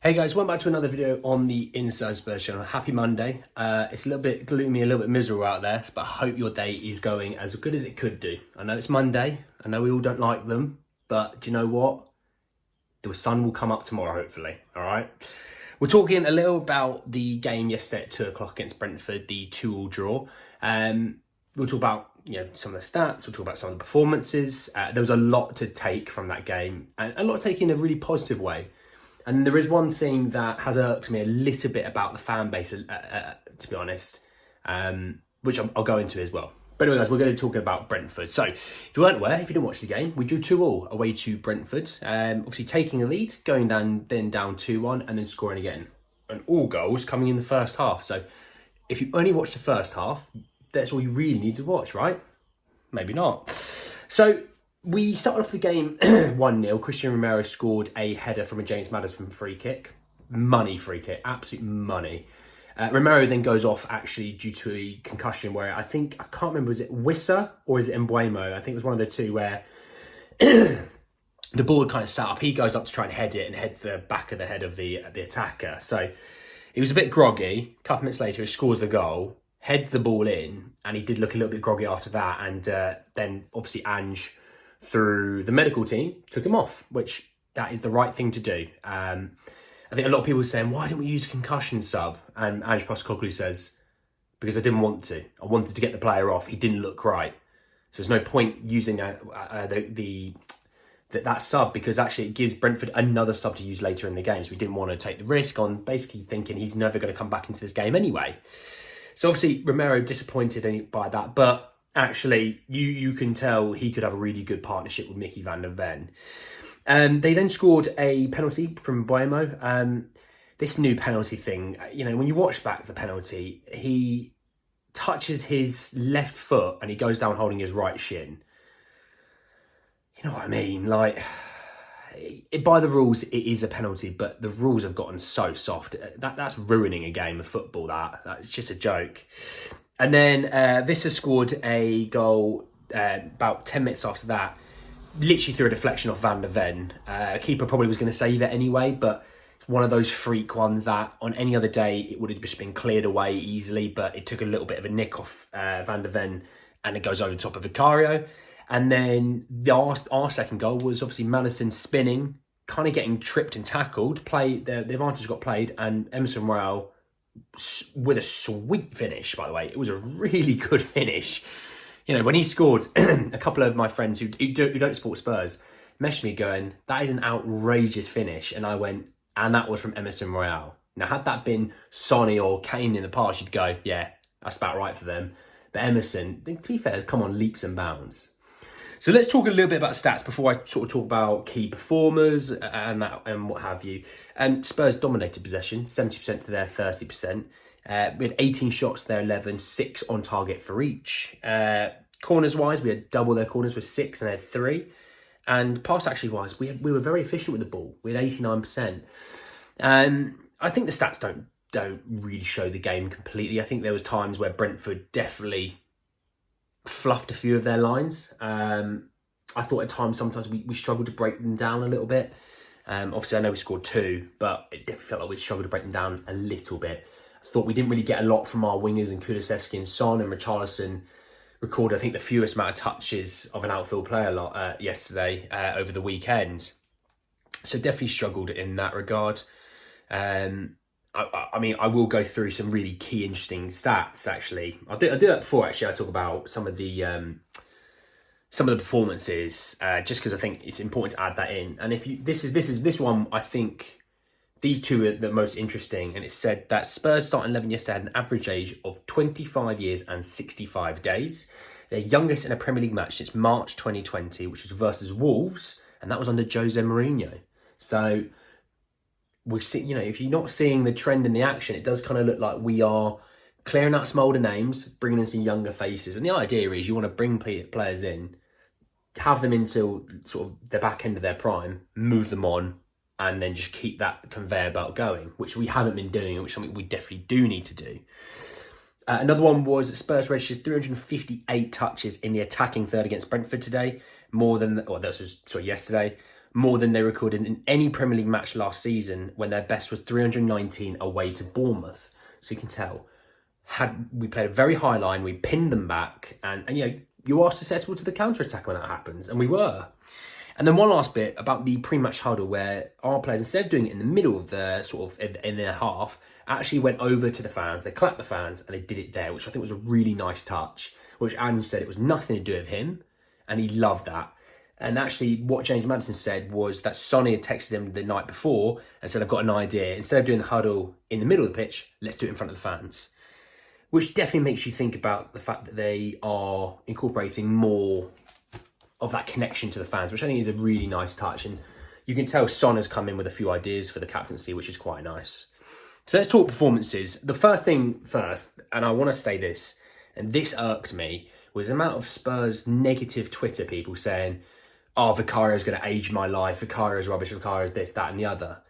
Hey guys, welcome back to another video on the Inside Spurs channel. Happy Monday. It's a little bit gloomy, a little bit miserable out there, but I hope your day is going as good as it could do. I know it's Monday, I know we all don't like them, but do you know what? The sun will come up tomorrow, hopefully, all right? We're talking a little about the game yesterday at 2 o'clock against Brentford, the 2-2 draw. We'll talk about some of the stats, we'll talk about some of the performances. There was a lot to take from that game, and a lot to take in a really positive way. And there is one thing that has irked me a little bit about the fan base, to be honest, which I'll go into as well. But anyway, guys, we're going to talk about Brentford. So, if you weren't aware, if you didn't watch the game, we drew 2-2 away to Brentford. Obviously taking a lead, going down 2-1, and then scoring again. And all goals coming in the first half. So, if you only watched the first half, that's all you really need to watch, right? Maybe not. So, we started off the game 1-0. Christian Romero scored a header from a James Maddison free kick. Money free kick, absolute money. Romero then goes off actually due to a concussion where I can't remember, was it Wissa or is it Mbuemo? I think it was one of the two where the ball kind of sat up. He goes up to try and head it and heads the back of the head of the attacker. So he was a bit groggy. A couple minutes later, he scores the goal, heads the ball in, and he did look a little bit groggy after that. And then obviously Ange, through the medical team, took him off, which that is the right thing to do. I think a lot of people are saying, why didn't we use a concussion sub? And Ange Postecoglou says, because I didn't want to. I wanted to get the player off. He didn't look right. So there's no point using that sub, because actually it gives Brentford another sub to use later in the game. So we didn't want to take the risk on basically thinking he's never going to come back into this game anyway. So obviously Romero disappointed by that, but actually, you can tell he could have a really good partnership with Mickey van der Ven. They then scored a penalty from Mbuemo. This new penalty thing, when you watch back the penalty, he touches his left foot and he goes down holding his right shin. You know what I mean? Like, by the rules, it is a penalty, but the rules have gotten so soft. That's ruining a game of football, that's just a joke. And then Wissa scored a goal about 10 minutes after that, literally through a deflection off Van der Ven. Keeper probably was going to save it anyway, but it's one of those freak ones that on any other day it would have just been cleared away easily, but it took a little bit of a nick off Van der Ven and it goes over the top of Vicario. And then our second goal was obviously Maddison spinning, kind of getting tripped and tackled. The advantage got played, and Emerson Royal with a sweet finish, by the way. It was a really good finish. When he scored, a couple of my friends who don't support Spurs messaged me going, that is an outrageous finish. And I went, and that was from Emerson Royal. Now, had that been Sonny or Kane in the past, you'd go, yeah, that's about right for them. But Emerson, to be fair, has come on leaps and bounds. So let's talk a little bit about stats before I sort of talk about key performers and what have you. And Spurs dominated possession, 70% to their 30%. We had 18 shots to their 11, 6 on target for each. Corners-wise, we had double their corners with 6 and they had 3. And pass-actually-wise, we were very efficient with the ball. We had 89%. I think the stats don't really show the game completely. I think there was times where Brentford definitely fluffed a few of their lines. I thought at times sometimes we struggled to break them down a little bit. Obviously I know we scored 2, but it definitely felt like we struggled to break them down a little bit. I thought we didn't really get a lot from our wingers, and Kulusevski and Son, and Richarlison recorded I think the fewest amount of touches of an outfield player yesterday over the weekend. So definitely struggled in that regard. I mean, I will go through some really key, interesting stats. Actually, I'll do that before. Actually, I talk about some of the performances, just because I think it's important to add that in. And if you, this one, I think these two are the most interesting. And it said that Spurs starting 11 yesterday had an average age of 25 years and 65 days. Their youngest in a Premier League match since March 2020, which was versus Wolves, and that was under Jose Mourinho. So we see, if you're not seeing the trend in the action, it does kind of look like we are clearing out some older names, bringing in some younger faces. And the idea is you want to bring players in, have them until sort of the back end of their prime, move them on, and then just keep that conveyor belt going, which we haven't been doing, which is something we definitely do need to do. Another one was that Spurs registered 358 touches in the attacking third against Brentford today, yesterday. more than they recorded in any Premier League match last season when their best was 319 away to Bournemouth. So you can tell, had we played a very high line, we pinned them back, and you are susceptible to the counter-attack when that happens, and we were. And then one last bit about the pre-match huddle, where our players, instead of doing it in the middle of the in their half, actually went over to the fans, they clapped the fans, and they did it there, which I think was a really nice touch, which Adam said it was nothing to do with him, and he loved that. And actually, what James Maddison said was that Sonny had texted him the night before and said, I've got an idea. Instead of doing the huddle in the middle of the pitch, let's do it in front of the fans. Which definitely makes you think about the fact that they are incorporating more of that connection to the fans, which I think is a really nice touch. And you can tell Son has come in with a few ideas for the captaincy, which is quite nice. So let's talk performances. The first thing first, and I want to say this, and this irked me, was the amount of Spurs negative Twitter people saying, oh, Vicario's going to age my life, Vicario's rubbish, Vicario's this, that and the other.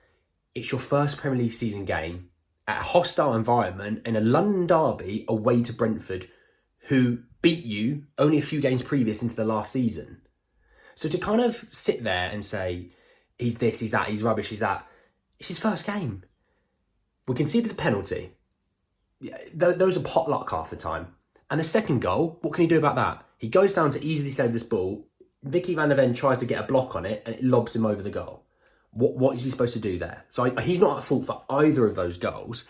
It's your first Premier League season game at a hostile environment in a London derby away to Brentford, who beat you only a few games previous into the last season. So to kind of sit there and say, he's this, he's that, he's rubbish, he's that, it's his first game. We conceded the penalty. Those are potluck half the time. And the second goal, what can he do about that? He goes down to easily save this ball. Vicky van der Ven tries to get a block on it and it lobs him over the goal. What is he supposed to do there? So he's not at fault for either of those goals.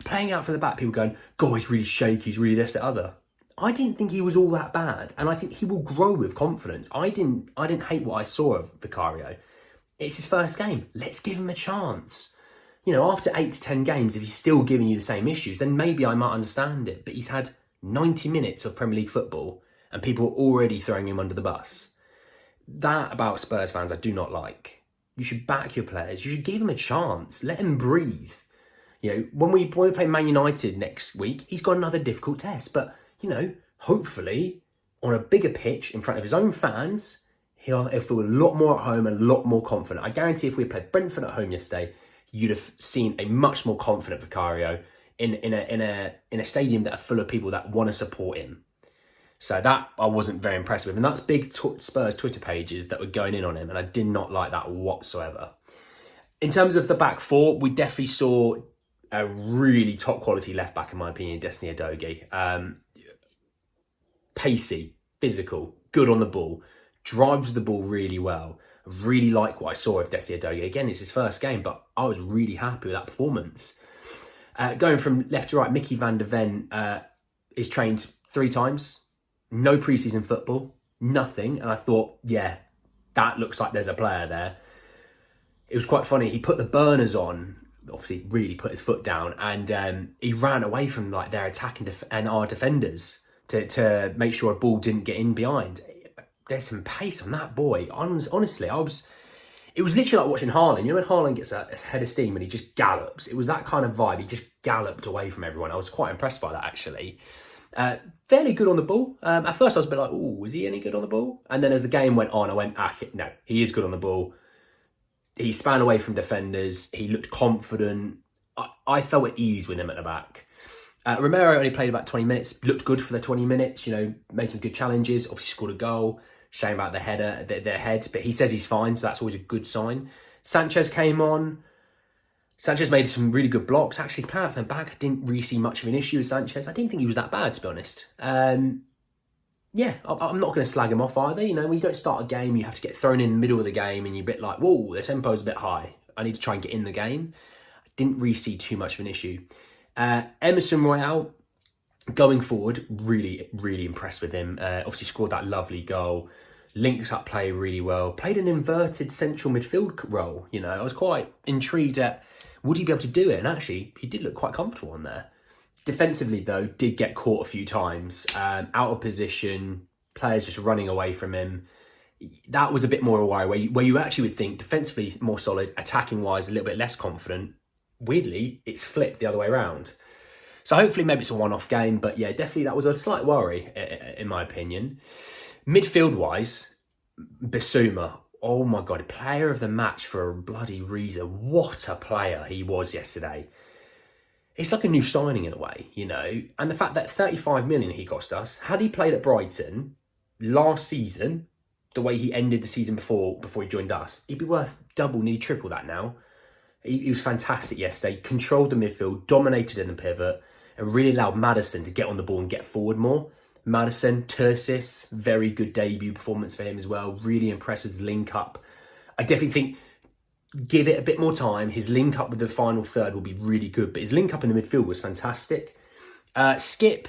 Playing out from the back, people going, God, he's really shaky, he's really this, that, other. I didn't think he was all that bad, and I think he will grow with confidence. I didn't hate what I saw of Vicario. It's his first game. Let's give him a chance. After 8 to 10 games, if he's still giving you the same issues, then maybe I might understand it. But he's had 90 minutes of Premier League football, and people are already throwing him under the bus. That about Spurs fans I do not like. You should back your players. You should give them a chance. Let him breathe. When we play Man United next week, he's got another difficult test. But, hopefully on a bigger pitch in front of his own fans, he'll feel a lot more at home and a lot more confident. I guarantee if we played Brentford at home yesterday, you'd have seen a much more confident Vicario in a stadium that are full of people that want to support him. So that I wasn't very impressed with. And that's big Spurs Twitter pages that were going in on him. And I did not like that whatsoever. In terms of the back four, we definitely saw a really top quality left back, in my opinion, Destiny Udogie. Pacey, physical, good on the ball, drives the ball really well. I really like what I saw of Destiny Udogie. Again, it's his first game, but I was really happy with that performance. Going from left to right, Mickey van der Ven is trained 3 times. No preseason football, nothing. And I thought, yeah, that looks like there's a player there. It was quite funny. He put the burners on, obviously really put his foot down, and he ran away from their attacking and our defenders to make sure a ball didn't get in behind. There's some pace on that boy. Honestly, it was literally like watching Haaland. When Haaland gets a head of steam and he just gallops, it was that kind of vibe. He just galloped away from everyone. I was quite impressed by that, actually. Fairly good on the ball. At first I was a bit like, oh, is he any good on the ball? And then as the game went on, I went, no, he is good on the ball. He span away from defenders. He looked confident. I felt at ease with him at the back. Romero only played about 20 minutes. Looked good for the 20 minutes, made some good challenges. Obviously scored a goal. Shame about the header, their head. But he says he's fine, so that's always a good sign. Sanchez came on. Sanchez made some really good blocks. Actually, playing out from the back, I didn't really see much of an issue with Sanchez. I didn't think he was that bad, to be honest. I'm not going to slag him off either. When you don't start a game, you have to get thrown in the middle of the game and you're a bit like, whoa, the tempo's a bit high. I need to try and get in the game. I didn't really see too much of an issue. Emerson Royale, going forward, really, really impressed with him. Obviously scored that lovely goal. Linked up play really well. Played an inverted central midfield role. I was quite intrigued at, would he be able to do it? And actually, he did look quite comfortable on there. Defensively, though, did get caught a few times. Out of position, players just running away from him. That was a bit more a worry, where you actually would think defensively more solid, attacking-wise a little bit less confident. Weirdly, it's flipped the other way around. So hopefully maybe it's a one-off game, but yeah, definitely that was a slight worry, in my opinion. Midfield-wise, Bissouma, oh my God, player of the match for a bloody reason. What a player he was yesterday. It's like a new signing in a way, And the fact that 35 million he cost us, had he played at Brighton last season, the way he ended the season before he joined us, he'd be worth double, nearly triple that now. He was fantastic yesterday, controlled the midfield, dominated in the pivot, and really allowed Maddison to get on the ball and get forward more. Maddison, Tursis, very good debut performance for him as well. Really impressed with his link up. I definitely think give it a bit more time. His link up with the final third will be really good, but his link up in the midfield was fantastic. Skip,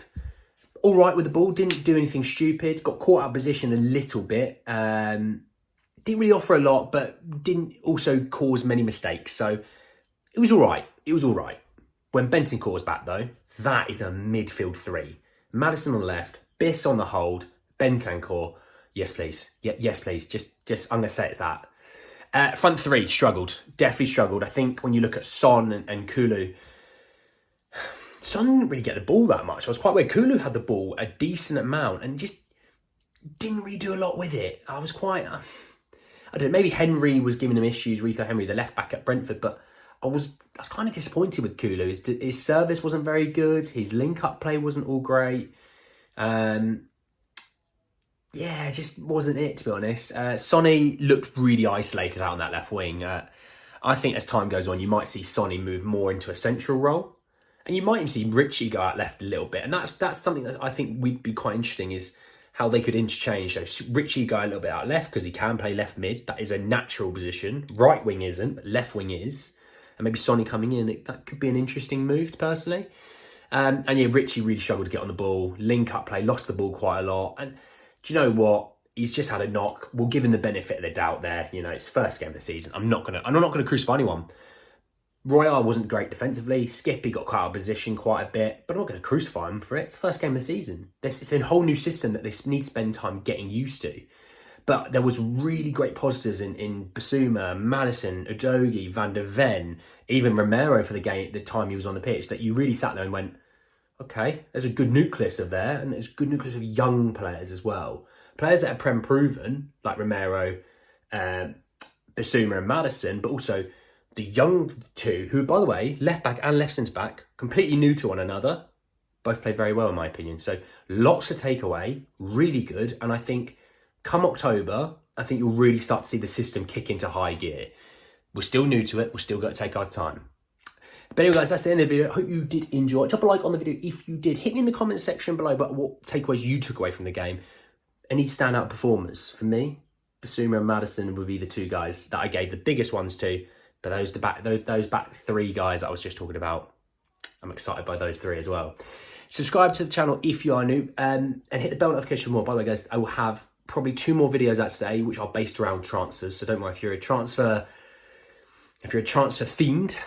all right with the ball, didn't do anything stupid, got caught out of position a little bit. Didn't really offer a lot, but didn't also cause many mistakes. So it was all right. It was all right. When Bentancur was back, though, that is a midfield three. Maddison on the left, Biss on the hold, Bentancur. Yes, please. Yes, please. Just I'm going to say it's that. Front three struggled. Definitely struggled. I think when you look at Son and Kulu, Son didn't really get the ball that much. I was quite weird. Kulu had the ball a decent amount and just didn't really do a lot with it. I was quite... I don't know, maybe Henry was giving him issues, Rico Henry, the left back at Brentford, but I was kind of disappointed with Kulu. His service wasn't very good. His link-up play wasn't all great. It just wasn't it, to be honest. Sonny looked really isolated out on that left wing. I think as time goes on, you might see Sonny move more into a central role. And you might even see Richie go out left a little bit. And that's something that I think would be quite interesting is how they could interchange. So Richie go a little bit out left because he can play left mid. That is a natural position. Right wing isn't, but left wing is. And maybe Sonny coming in, that could be an interesting move, personally. And yeah, Richie really struggled to get on the ball. Link-up play, lost the ball quite a lot. And do you know what? He's just had a knock. We'll give him the benefit of the doubt there. You know, it's first game of the season. I'm not gonna crucify anyone. Royale wasn't great defensively. Skippy got caught out of position quite a bit, but I'm not going to crucify him for it. It's the first game of the season. It's a whole new system that they need to spend time getting used to. But there was really great positives in Basuma, Maddison, Udogie, Van der Ven, even Romero for the time he was on the pitch, that you really sat there and went, okay, there's a good nucleus of there, and there's a good nucleus of young players as well. Players that are Prem proven, like Romero, Basuma and Maddison, but also the young two, who, by the way, left back and left centre back, completely new to one another, both played very well in my opinion. So lots to take away, really good. And I think come October, I think you'll really start to see the system kick into high gear. We're still new to it. We're still got to take our time. But anyway, guys, that's the end of the video. I hope you did enjoy it. Drop a like on the video if you did. Hit me in the comments section below about what takeaways you took away from the game. Any standout performers? For me, Basuma and Maddison would be the two guys that I gave the biggest ones to. But those back three guys that I was just talking about, I'm excited by those three as well. Subscribe to the channel if you are new, and hit the bell notification for more. By the way, guys, I will have probably 2 more videos out today, which are based around transfers. So don't worry, if you're a transfer fiend,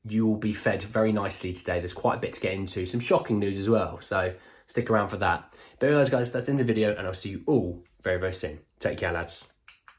you will be fed very nicely today. There's quite a bit to get into, some shocking news as well. So stick around for that. But anyways, guys, that's the end of the video, and I'll see you all very, very soon. Take care, lads.